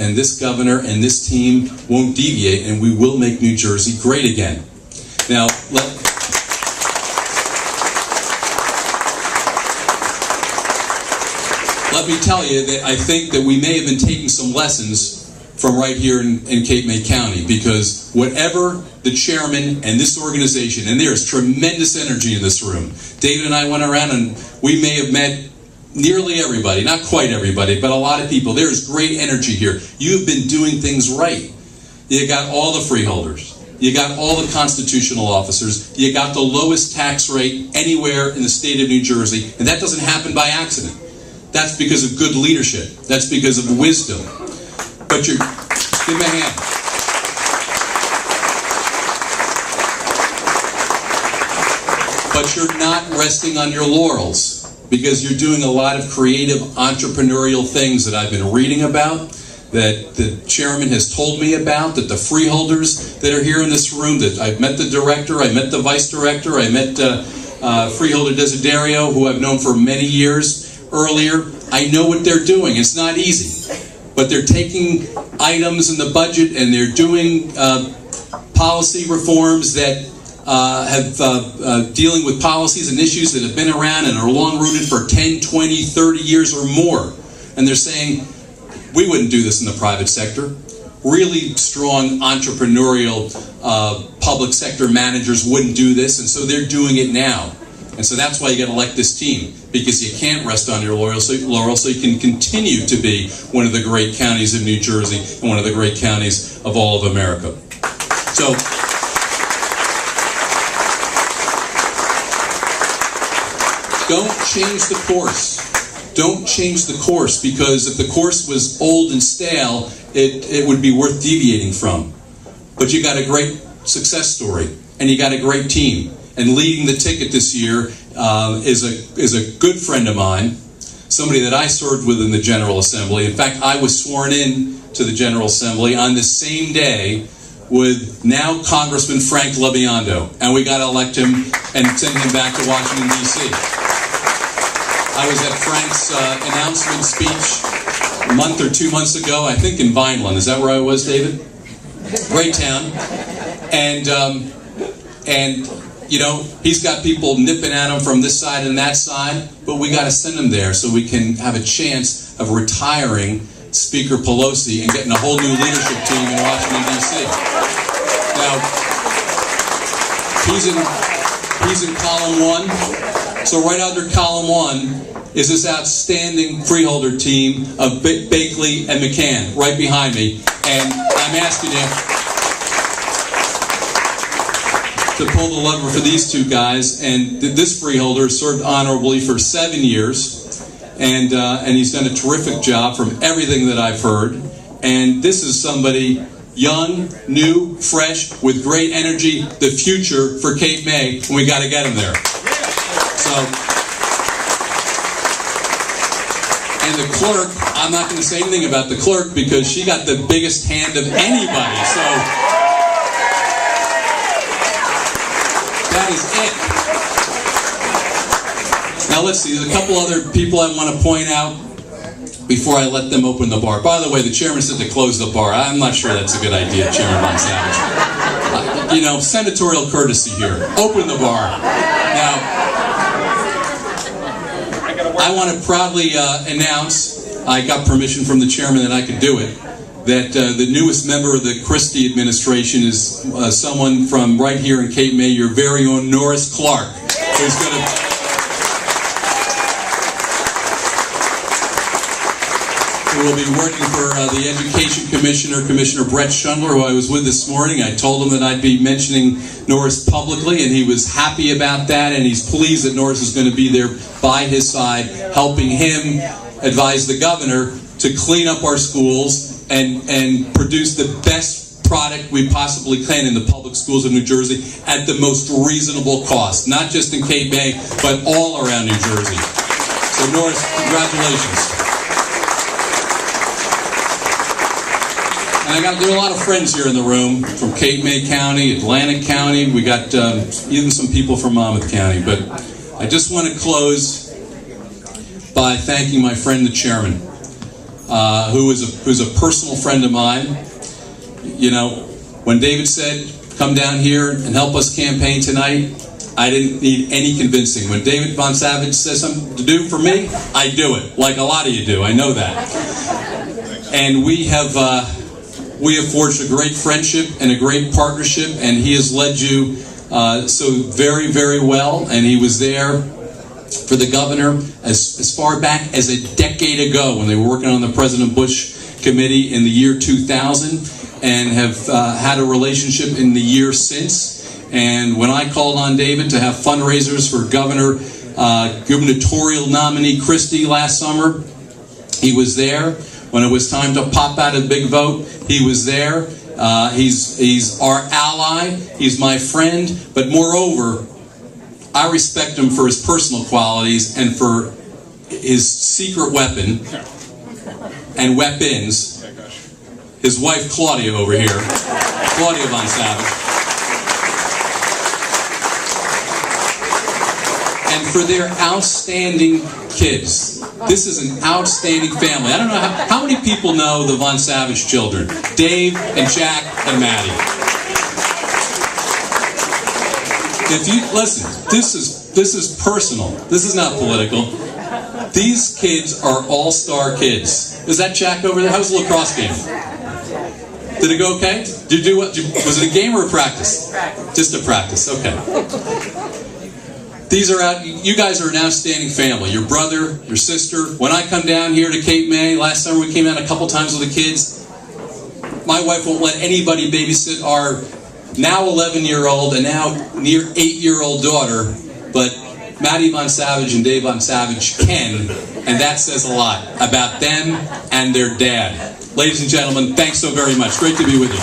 and this governor and this team won't deviate, and we will make New Jersey great again. Now, let me tell you that I think that we may have been taking some lessons from right here in Cape May County, because whatever the chairman and this organization, and there is tremendous energy in this room. David and I went around and we may have met nearly everybody, not quite everybody, but a lot of people. There is great energy here. You've been doing things right. You got all the freeholders. You got all the constitutional officers. You got the lowest tax rate anywhere in the state of New Jersey, and that doesn't happen by accident. That's because of good leadership. That's because of wisdom. But give me a hand. But you're not resting on your laurels, because you're doing a lot of creative entrepreneurial things that I've been reading about, that the chairman has told me about, that the freeholders that are here in this room, that I've met the director, I met the vice director, I met Freeholder Desiderio, who I've known for many years earlier. I know what they're doing. It's not easy. But they're taking items in the budget and they're doing policy reforms that have dealing with policies and issues that have been around and are long-rooted for 10, 20, 30 years or more. And they're saying, we wouldn't do this in the private sector. Really strong entrepreneurial public sector managers wouldn't do this, and so they're doing it now. And so that's why you got to elect this team, because you can't rest on your laurels, so you can continue to be one of the great counties of New Jersey and one of the great counties of all of America. So, don't change the course. Don't change the course, because if the course was old and stale, it would be worth deviating from. But you got a great success story, and you got a great team. And leading the ticket this year is a good friend of mine, somebody that I served with in the General Assembly. In fact, I was sworn in to the General Assembly on the same day with now Congressman Frank Labiando, and we got to elect him and send him back to Washington, D.C. I was at Frank's announcement speech a month or 2 months ago, I think in Vineland. Is that where I was, David? Great town. And you know, he's got people nipping at him from this side and that side, but we got to send him there so we can have a chance of retiring Speaker Pelosi and getting a whole new leadership team in Washington, D.C. Now, he's in column 1. So right under column 1 is this outstanding freeholder team of Bakley and McCann right behind me. And I'm asking you to pull the lever for these two guys. And this freeholder served honorably for 7 years, and he's done a terrific job from everything that I've heard. And this is somebody young, new, fresh, with great energy, the future for Cape May, and we got to get him there. So, and the clerk, I'm not going to say anything about the clerk because she got the biggest hand of anybody. So that is it. Now let's see, there's a couple other people I want to point out before I let them open the bar. By the way, the chairman said to close the bar. I'm not sure that's a good idea, Chairman Von Savage. You know, senatorial courtesy here. Open the bar. Now, I want to proudly announce, I got permission from the chairman that I could do it, that the newest member of the Christie administration is someone from right here in Cape May, your very own Norris Clark, who's going to... who will be working for the Education Commissioner, Commissioner Brett Schundler, who I was with this morning. I told him that I'd be mentioning Norris publicly, and he was happy about that, and he's pleased that Norris is going to be there by his side, helping him advise the governor to clean up our schools and produce the best product we possibly can in the public schools of New Jersey at the most reasonable cost, not just in Cape May, but all around New Jersey. So Norris, congratulations. And there are a lot of friends here in the room from Cape May County, Atlantic County. We got even some people from Monmouth County. But I just want to close by thanking my friend, the chairman. who's a personal friend of mine. You know, when David said, come down here and help us campaign tonight, I didn't need any convincing. When David Von Savage says something to do for me, I do it, like a lot of you do. I know that. And we have forged a great friendship and a great partnership, and he has led you so very, very well. And he was there for the governor as far back as a decade ago when they were working on the President Bush committee in the year 2000, and have had a relationship in the year since. And when I called on David to have fundraisers for gubernatorial nominee Christie last summer, he was there. When it was time to pop out a big vote, he was there. He's our ally. He's my friend. But moreover, I respect him for his personal qualities and for his secret weapon and weapons. His wife Claudia over here, Claudia Von Savage. And for their outstanding kids. This is an outstanding family. I don't know how many people know the Von Savage children. Dave and Jack and Maddie. If you listen, this is personal. This is not political. These kids are all-star kids. Is that Jack over there? How was the lacrosse game? Did it go okay? Did you do what? Was it a game or a practice? Just a practice. Okay. These are out. You guys are an outstanding family. Your brother, your sister. When I come down here to Cape May, last summer we came out a couple times with the kids. My wife won't let anybody babysit our now 11-year-old and now near 8-year-old daughter, but Maddie Von Savage and Dave Von Savage can, and that says a lot about them and their dad. Ladies and gentlemen, thanks so very much. Great to be with you.